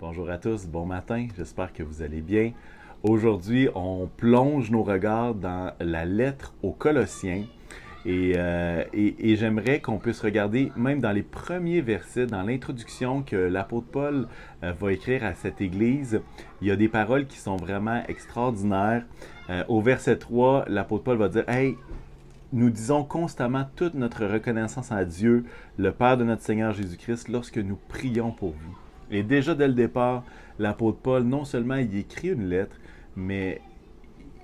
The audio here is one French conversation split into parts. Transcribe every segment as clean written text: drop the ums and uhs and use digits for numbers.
Bonjour à tous, bon matin, j'espère que vous allez bien. Aujourd'hui, on plonge nos regards dans la lettre aux Colossiens et j'aimerais qu'on puisse regarder même dans les premiers versets, dans l'introduction que l'apôtre Paul va écrire à cette église. Il y a des paroles qui sont vraiment extraordinaires. Au verset 3, l'apôtre Paul va dire « Hey, nous disons constamment toute notre reconnaissance à Dieu, le Père de notre Seigneur Jésus-Christ, lorsque nous prions pour vous. » Et déjà dès le départ, l'apôtre Paul, non seulement il écrit une lettre, mais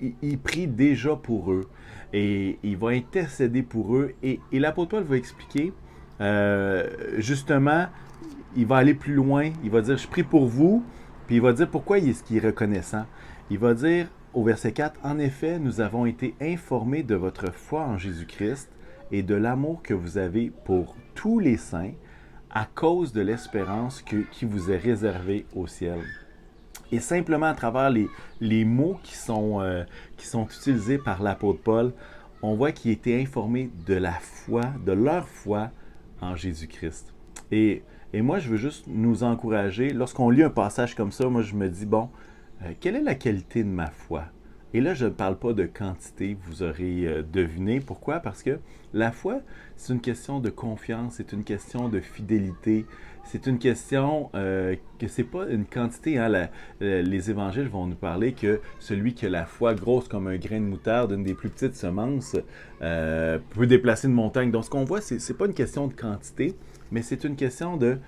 il prie déjà pour eux. Et il va intercéder pour eux. Et l'apôtre Paul va expliquer, justement, il va aller plus loin. Il va dire, je prie pour vous. Puis il va dire pourquoi est-ce qu'il est reconnaissant. Il va dire au verset 4, « En effet, nous avons été informés de votre foi en Jésus-Christ et de l'amour que vous avez pour tous les saints, à cause de l'espérance qui vous est réservée au ciel. » Et simplement à travers les mots qui sont utilisés par l'apôtre Paul, on voit qu'il était informé de la foi, de leur foi en Jésus-Christ. Et moi, je veux juste nous encourager. Lorsqu'on lit un passage comme ça, moi, je me dis, bon, quelle est la qualité de ma foi? Et là, je ne parle pas de quantité, vous aurez deviné. Pourquoi? Parce que la foi, c'est une question de confiance, c'est une question de fidélité, c'est une question que c'est pas une quantité. Hein? Les évangiles vont nous parler que celui qui a la foi grosse comme un grain de moutarde, une des plus petites semences, peut déplacer une montagne. Donc, ce qu'on voit, c'est pas une question de quantité, mais c'est une question de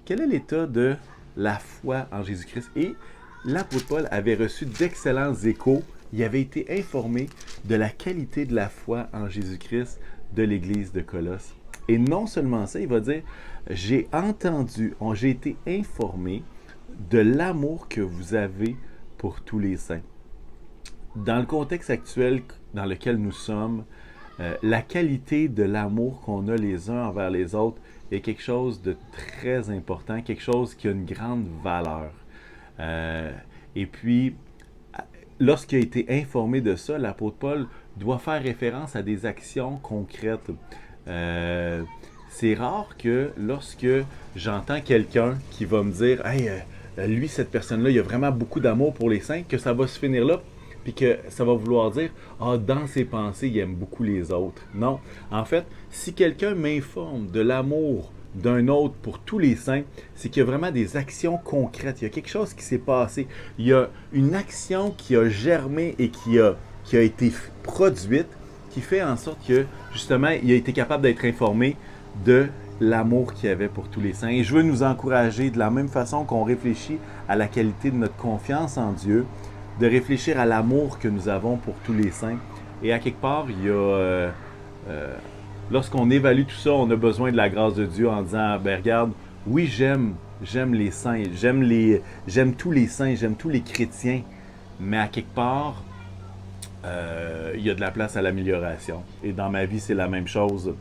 quel est l'état de la foi en Jésus-Christ. Et l'apôtre Paul avait reçu d'excellents échos. Il avait été informé de la qualité de la foi en Jésus-Christ de l'Église de Colosse. Et non seulement ça, il va dire, j'ai été informé de l'amour que vous avez pour tous les saints. Dans le contexte actuel dans lequel nous sommes, la qualité de l'amour qu'on a les uns envers les autres est quelque chose de très important, quelque chose qui a une grande valeur. Et puis, lorsqu'il a été informé de ça, l'apôtre Paul doit faire référence à des actions concrètes. C'est rare que lorsque j'entends quelqu'un qui va me dire « Hey, lui, cette personne-là, il a vraiment beaucoup d'amour pour les saints », que ça va se finir là, puis que ça va vouloir dire « Ah, dans ses pensées, il aime beaucoup les autres ». Non. En fait, si quelqu'un m'informe de l'amour d'un autre pour tous les saints, c'est qu'il y a vraiment des actions concrètes. Il y a quelque chose qui s'est passé. Il y a une action qui a germé et qui a été produite, qui fait en sorte que, justement, il a été capable d'être informé de l'amour qu'il y avait pour tous les saints. Et je veux nous encourager, de la même façon qu'on réfléchit à la qualité de notre confiance en Dieu, de réfléchir à l'amour que nous avons pour tous les saints. Et à quelque part, il y a... lorsqu'on évalue tout ça, on a besoin de la grâce de Dieu en disant, ben regarde, oui, j'aime les saints, j'aime tous les saints, j'aime tous les chrétiens, mais à quelque part, il y a de la place à l'amélioration. Et dans ma vie, c'est la même chose.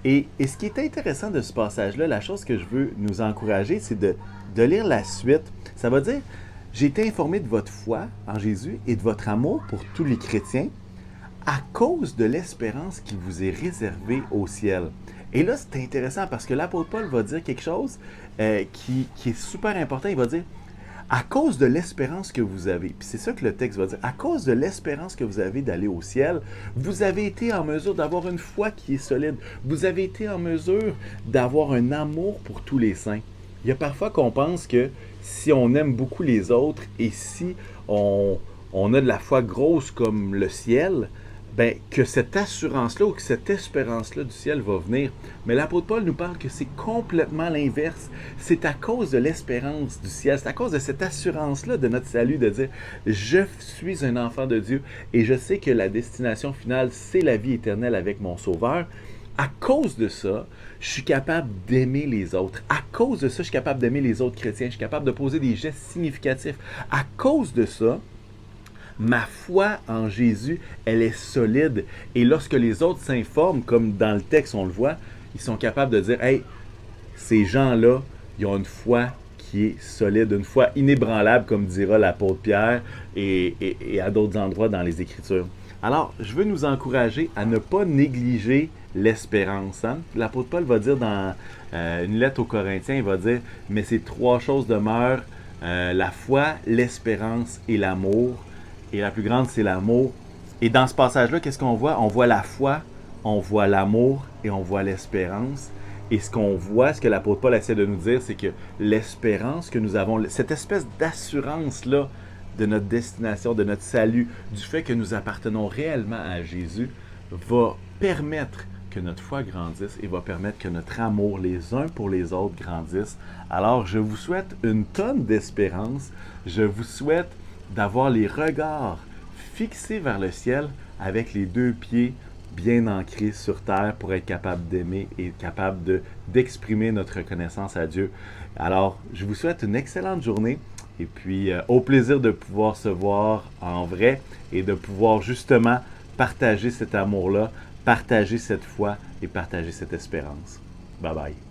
Et ce qui est intéressant de ce passage-là, la chose que je veux nous encourager, c'est de lire la suite. Ça va dire, j'ai été informé de votre foi en Jésus et de votre amour pour tous les chrétiens, à cause de l'espérance qui vous est réservée au ciel. Et là, c'est intéressant parce que l'apôtre Paul va dire quelque chose qui est super important. Il va dire, à cause de l'espérance que vous avez, puis c'est ça que le texte va dire, à cause de l'espérance que vous avez d'aller au ciel, vous avez été en mesure d'avoir une foi qui est solide. Vous avez été en mesure d'avoir un amour pour tous les saints. Il y a parfois qu'on pense que si on aime beaucoup les autres et si on a de la foi grosse comme le ciel, ben, que cette assurance-là ou que cette espérance-là du ciel va venir. Mais l'apôtre Paul nous parle que c'est complètement l'inverse. C'est à cause de l'espérance du ciel, c'est à cause de cette assurance-là de notre salut, de dire « Je suis un enfant de Dieu et je sais que la destination finale, c'est la vie éternelle avec mon Sauveur. » À cause de ça, je suis capable d'aimer les autres. À cause de ça, je suis capable d'aimer les autres chrétiens. Je suis capable de poser des gestes significatifs. À cause de ça, ma foi en Jésus, elle est solide. Et lorsque les autres s'informent, comme dans le texte on le voit, ils sont capables de dire « Hey, ces gens-là, ils ont une foi qui est solide, une foi inébranlable, comme dira l'apôtre Pierre, et à d'autres endroits dans les Écritures. » Alors, je veux nous encourager à ne pas négliger l'espérance. Hein? L'apôtre Paul va dire dans une lettre aux Corinthiens, il va dire, mais ces trois choses demeurent, la foi, l'espérance et l'amour. Et la plus grande, c'est l'amour. Et dans ce passage-là, qu'est-ce qu'on voit? On voit la foi, on voit l'amour et on voit l'espérance. Et ce qu'on voit, ce que l'apôtre Paul essaie de nous dire, c'est que l'espérance que nous avons, cette espèce d'assurance-là de notre destination, de notre salut, du fait que nous appartenons réellement à Jésus, va permettre que notre foi grandisse et va permettre que notre amour les uns pour les autres grandisse. Alors, je vous souhaite une tonne d'espérance. Je vous souhaite d'avoir les regards fixés vers le ciel avec les deux pieds bien ancrés sur terre pour être capable d'aimer et capable d'exprimer notre reconnaissance à Dieu. Alors, je vous souhaite une excellente journée et puis au plaisir de pouvoir se voir en vrai et de pouvoir justement partager cet amour-là, partager cette foi et partager cette espérance. Bye bye.